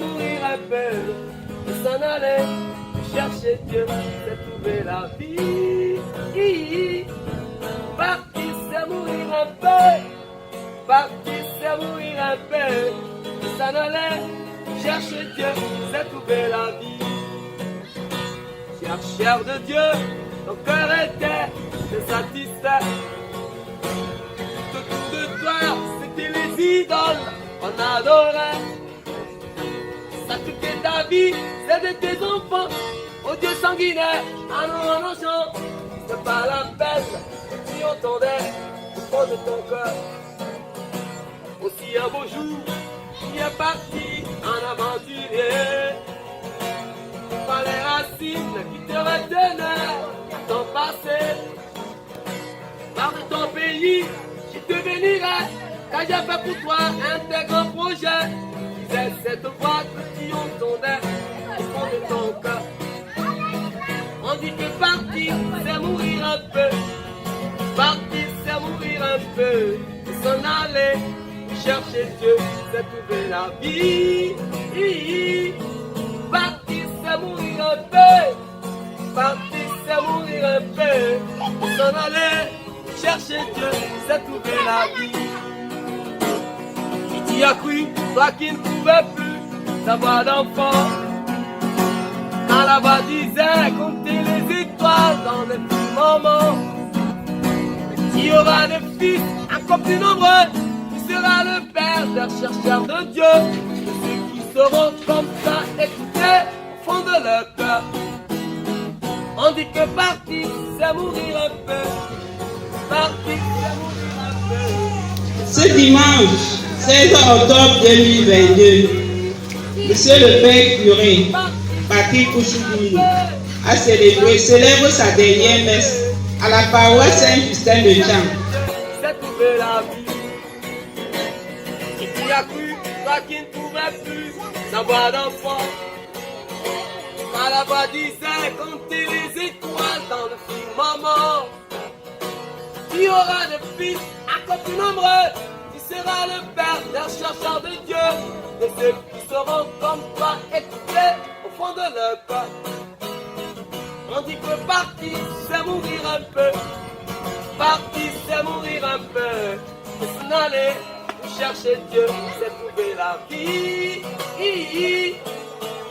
mourir un peu, de s'en aller, chercher Dieu, c'est trouver la vie. Partir, c'est mourir un peu, partir, c'est mourir un peu, de s'en aller, chercher Dieu, c'est trouver la vie. Chercheur de Dieu, ton cœur était satisfait. Tout autour de toi, c'était les idoles qu'on adorait. Ça toute ta vie, c'est de tes enfants, au Dieu sanguinaire, à nous en chant. C'est pas la peine, si on entendait au fond de ton cœur. Aussi un beau jour, il est parti en aventurier. Par les racines qui te retenaient à ton passé. Par de ton pays, je te bénirai, car j'ai fait pour toi un très grand projet. C'est cette voix que tu entendais au fond de ton cœur. On dit que partir, c'est mourir un peu. Partir, c'est mourir un peu. Et s'en aller, chercher Dieu, c'est trouver la vie. Partir, c'est mourir un peu. Partir, c'est mourir un peu. Et s'en aller, chercher Dieu, c'est trouver la vie. Qui t'y a cru, toi qui ne pouvais plus savoir d'enfant. Quand la voix disait compter les étoiles dans les petits moments. Il y aura des fils encore plus nombreux. Tu seras le père des chercheurs de Dieu. De ceux qui seront comme ça écoutés au fond de leur cœur. On dit que partir, c'est mourir un peu. Partir, c'est mourir un peu. Ce dimanche 16 octobre 2022, Monsieur le Père curé, Patrick Kouchougou, a célèbre sa dernière messe à la paroisse Saint-Justin de Tcham. C'est trouver la vie. Qui t'y a cru, toi qui ne pouvais plus savoir d'enfant. Quand la voix disait compter les étoiles dans le firmament. Il y aura des fils encore plus nombreux. Tu seras le père des chercheurs de Dieu. De ceux qui seront comme toi écoutés au fond de leur cœur. On dit que partir, c'est mourir un peu. Partir, c'est mourir un peu. Et s'en aller, chercher Dieu, c'est trouver la vie.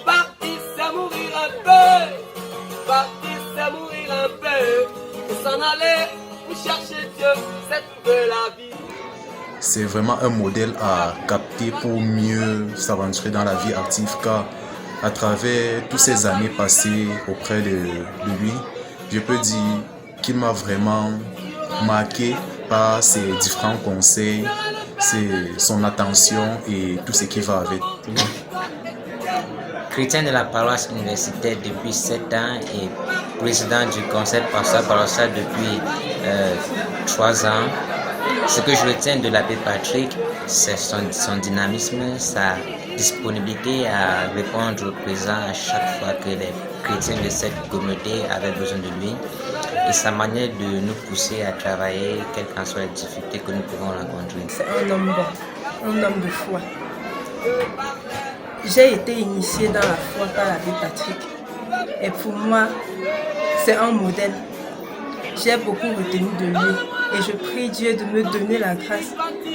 Partir, c'est mourir un peu. Partir, c'est mourir un peu. Et s'en aller, chercher Dieu, c'est trouver la vie. C'est vraiment un modèle à capter pour mieux s'aventurer dans la vie active, car à travers toutes ces années passées auprès de lui, je peux dire qu'il m'a vraiment marqué par ses différents conseils, son attention et tout ce qui va avec. Chrétien de la paroisse universitaire depuis 7 ans et président du conseil pastoral paroissial depuis 3 ans. Ce que je retiens de l'abbé Patrick, c'est son dynamisme, sa disponibilité à répondre au présent à chaque fois que les chrétiens de cette communauté avaient besoin de lui et sa manière de nous pousser à travailler, quelles qu'en soient les difficultés que nous pouvons rencontrer. C'est un homme bon, un homme de foi. J'ai été initiée dans la foi par l'abbé Patrick et pour moi, c'est un modèle. J'ai beaucoup retenu de lui et je prie Dieu de me donner la grâce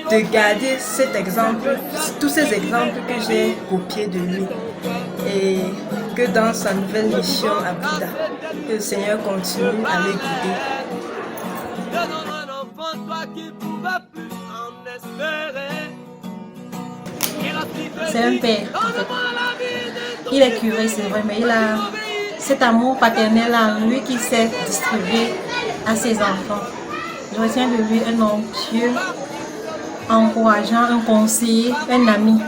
de garder cet exemple, tous ces exemples que j'ai copiés de lui et que dans sa nouvelle mission à Bouddha, que le Seigneur continue à le guider. C'est un père, en fait. Il est curé, c'est vrai, mais il a cet amour paternel en lui qui s'est distribué à ses enfants. Je retiens de lui un homme pieux, encourageant, un conseiller, un ami,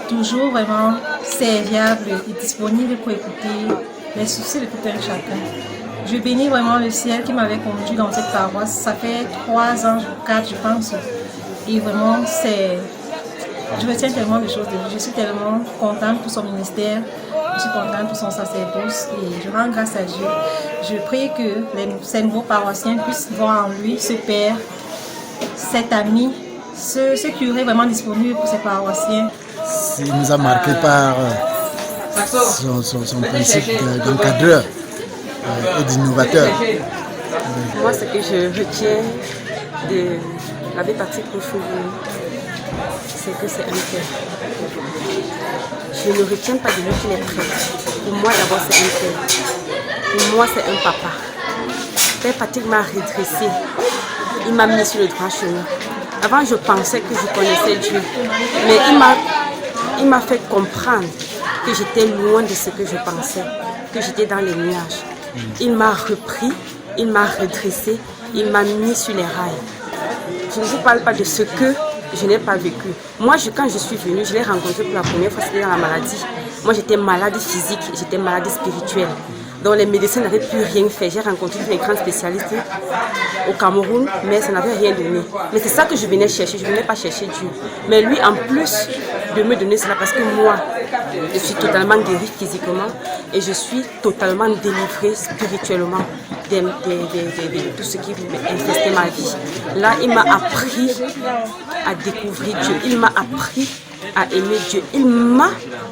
toujours vraiment serviable et disponible pour écouter les soucis de tout un chacun. Je bénis vraiment le ciel qui m'avait conduit dans cette paroisse. Ça fait 3 ans, 4 je pense. Et vraiment, je retiens tellement de choses de lui. Je suis tellement contente pour son ministère. Je suis contente pour son sacerdoce et je rends grâce à Dieu. Je prie que ces nouveaux paroissiens puissent voir en lui ce père, cet ami, ce curé vraiment disponible pour ses paroissiens. Il nous a marqué par son principe d'encadreur et d'innovateur. Moi, ce que je retiens de l'abbé Patrick Kouchougoulou, c'est que c'est un père. Je ne retiens pas de lui qu'il est prêtre. Pour moi, d'abord, c'est un père. Pour moi, c'est un papa. Père Patrick m'a redressé. Il m'a mis sur le droit chemin. Avant, je pensais que je connaissais Dieu. Mais il m'a fait comprendre que j'étais loin de ce que je pensais, que j'étais dans les nuages. Il m'a repris, il m'a redressé, il m'a mis sur les rails. Je ne vous parle pas de ce que je n'ai pas vécu. Moi, quand je suis venue, je l'ai rencontré pour la première fois, c'était dans la maladie. Moi, j'étais malade physique, j'étais malade spirituelle. Donc les médecins n'avaient plus rien fait. J'ai rencontré une grande spécialiste au Cameroun, mais ça n'avait rien donné. Mais c'est ça que je venais chercher, je ne venais pas chercher Dieu. Mais lui, en plus de me donner cela, parce que moi, je suis totalement guérie physiquement et je suis totalement délivrée spirituellement de tout ce qui infestait ma vie. Là, il m'a appris à découvrir Dieu, il m'a appris à aimer Dieu, il m'a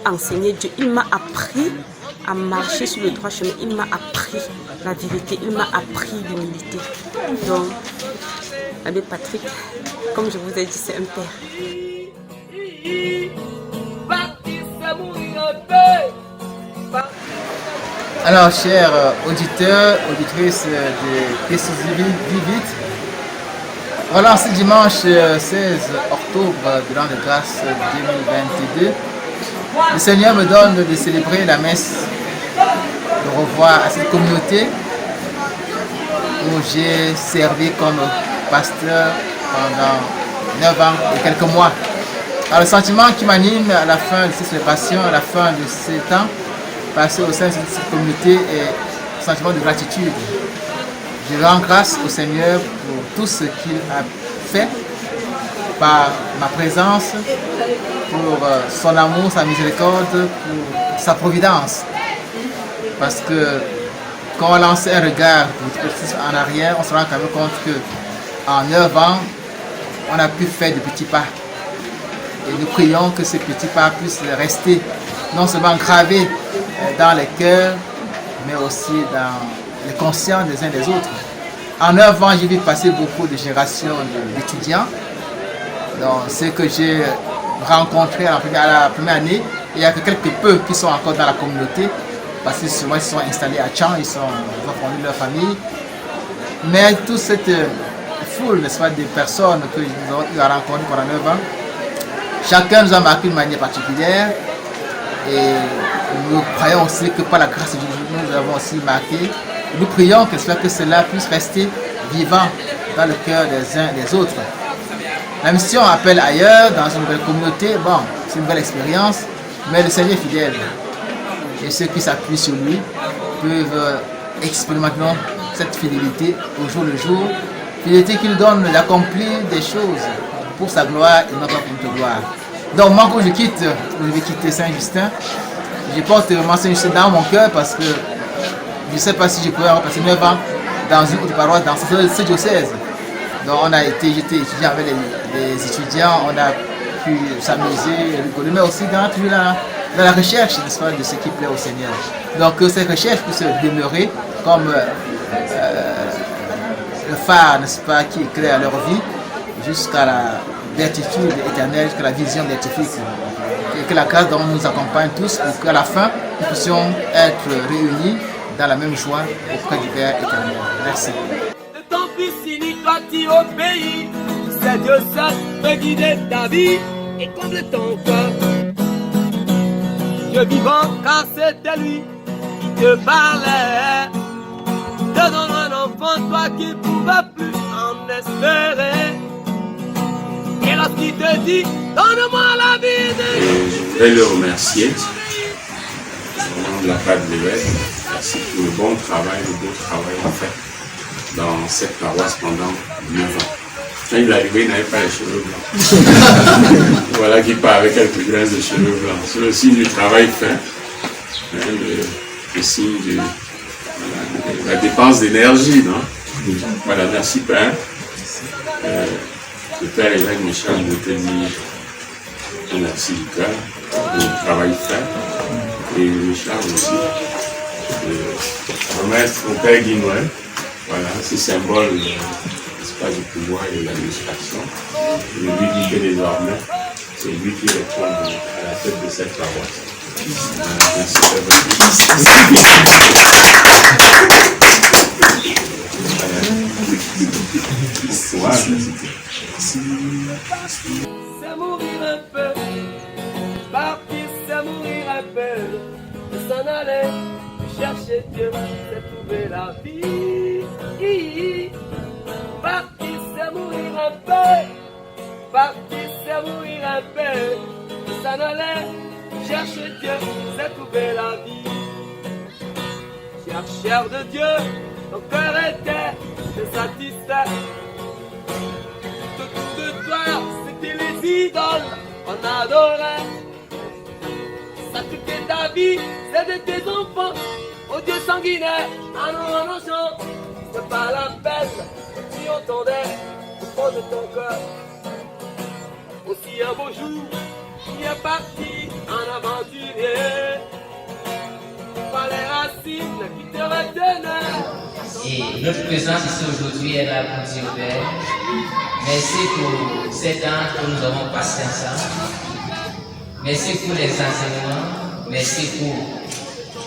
enseigné Dieu, il m'a appris à marcher sur le droit chemin, il m'a appris la vérité, il m'a appris l'humilité. Donc, l'abbé Patrick, comme je vous ai dit, c'est un père. Alors, chers auditeurs, auditrices de PCV Vivite, voilà, ce dimanche 16 octobre de l'an de grâce 2022, le Seigneur me donne de célébrer la messe de revoir à cette communauté où j'ai servi comme pasteur pendant 9 ans et quelques mois. Alors, le sentiment qui m'anime à la fin de cette célébration, à la fin de ces temps passés au sein de cette communauté est un sentiment de gratitude. Je rends grâce au Seigneur pour tout ce qu'il a fait par ma présence, pour son amour, sa miséricorde, pour sa providence. Parce que quand on lance un regard en arrière, on se rend quand même compte qu'en 9 ans, on a pu faire de petits pas. Et nous prions que ces petits pas puissent rester non seulement gravés dans les cœurs, mais aussi dans les consciences des uns des autres. En 9 ans, j'ai vu passer beaucoup de générations d'étudiants. Donc, ceux que j'ai rencontrés à la première année, il n'y a que quelques peu qui sont encore dans la communauté, parce que souvent ils sont installés à Tchang, ils ont fondé leur famille. Mais toute cette foule, n'est-ce pas, des personnes que nous avons eu à rencontrer pendant 9 ans, chacun nous a marqué d'une manière particulière. Et nous croyons aussi que par la grâce de Dieu, nous avons aussi marqué. Nous prions que cela puisse rester vivant dans le cœur des uns et des autres. La mission appelle ailleurs, dans une nouvelle communauté. Bon, c'est une nouvelle expérience, mais le Seigneur est fidèle. Et ceux qui s'appuient sur lui peuvent expérimenter cette fidélité au jour le jour. Fidélité qu'il donne d'accomplir des choses pour sa gloire et non pas pour notre gloire. Donc moi, quand je vais quitter Saint-Justin, je porte vraiment Saint-Justin dans mon cœur parce que je ne sais pas si je pourrais passer 9 ans dans une autre paroisse, dans ce diocèse. Donc j'étais étudiant avec les étudiants, on a pu s'amuser, rigoler, mais aussi dans la recherche, n'est-ce pas, de ce qui plaît au Seigneur. Donc que cette recherche puisse demeurer comme le phare, n'est-ce pas, qui éclaire leur vie jusqu'à la béatitude éternelle, jusqu'à la vision béatifique. Et que la grâce dont nous accompagne tous pour qu'à la fin, nous puissions être réunis dans la même joie auprès du Père éternel. Merci. De ton fils unique, toi tu obéis. C'est Dieu seul peut guider ta vie et combler ton cœur. Dieu vivant, car c'était lui qui te parlait. Te donne un enfant, toi qui ne pouvais plus en espérer. Et lorsqu'il te dit, donne-moi la vie de lui. Je voudrais le remercier, vraiment de la part de l'évêque. Merci pour le bon travail, le beau travail fait dans cette paroisse pendant 9 ans. Quand il est arrivé, il n'avait pas les cheveux blancs. Voilà qu'il part avec quelques grains de cheveux blancs. C'est le signe du travail fait, le signe de la dépense d'énergie. Voilà, merci Père. Le Père évêque Michel de te dire merci du cœur pour le travail fait et le charge aussi de remettre au Père Guinoël, voilà, ce symbole pas du pouvoir et de l'administration. Je lui dis que désormais, c'est lui qui répond à la tête de cette paroisse. Merci. C'est mourir un peu, partir c'est mourir un peu, de s'en aller, chercher Dieu, c'est trouver la vie. Partir c'est mourir un peu, partir c'est mourir un peu, de s'en aller, chercher Dieu, c'est trouver la vie. Chercheur de Dieu, ton cœur était satisfait. Autour de toi, c'était les idoles, on adorait. Ça toute ta vie, c'est de tes enfants, oh Dieu sanguinaire, à nos chants. C'est pas la peine, si on tendait au fond de ton cœur. Aussi un beau jour, qui est parti en aventurier. Pas les racines qui te retenaient. Et notre présence ici aujourd'hui est là pour dire au Père, merci pour 7 ans que nous avons passé ensemble. Merci pour les enseignements, merci pour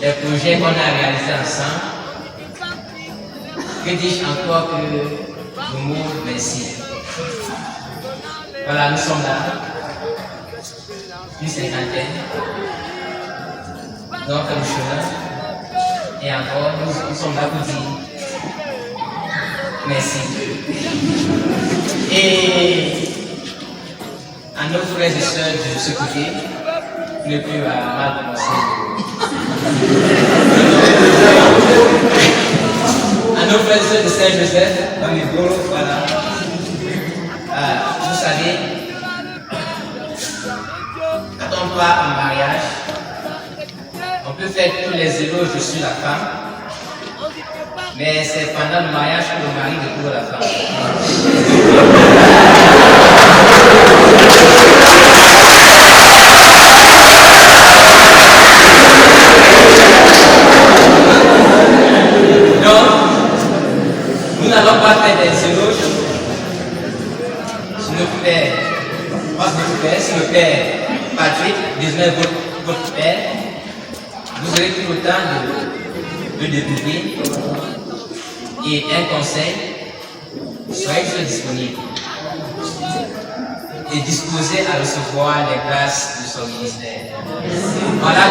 les projets qu'on a réalisés ensemble. Que dis-je encore que le mot merci. Voilà, nous sommes là, une cinquantaine, donc un chemin, et encore nous sommes là pour dire merci. Et à nos frères et sœurs de ce côté, le plus mal commencer. À nos frères et sœurs de Saint-Joseph, dans les bolos, voilà. Vous savez, quand on part en mariage, on peut faire tous les éloges sur la femme, mais c'est pendant le mariage que le mari découvre la femme. Donc, nous n'allons pas faire des éloges sur notre père. Si le père Patrick désormais votre père, vous aurez tout le temps de découvrir. Et un conseil, soyez toujours disponible et disposé à recevoir les grâces de son ministère. Voilà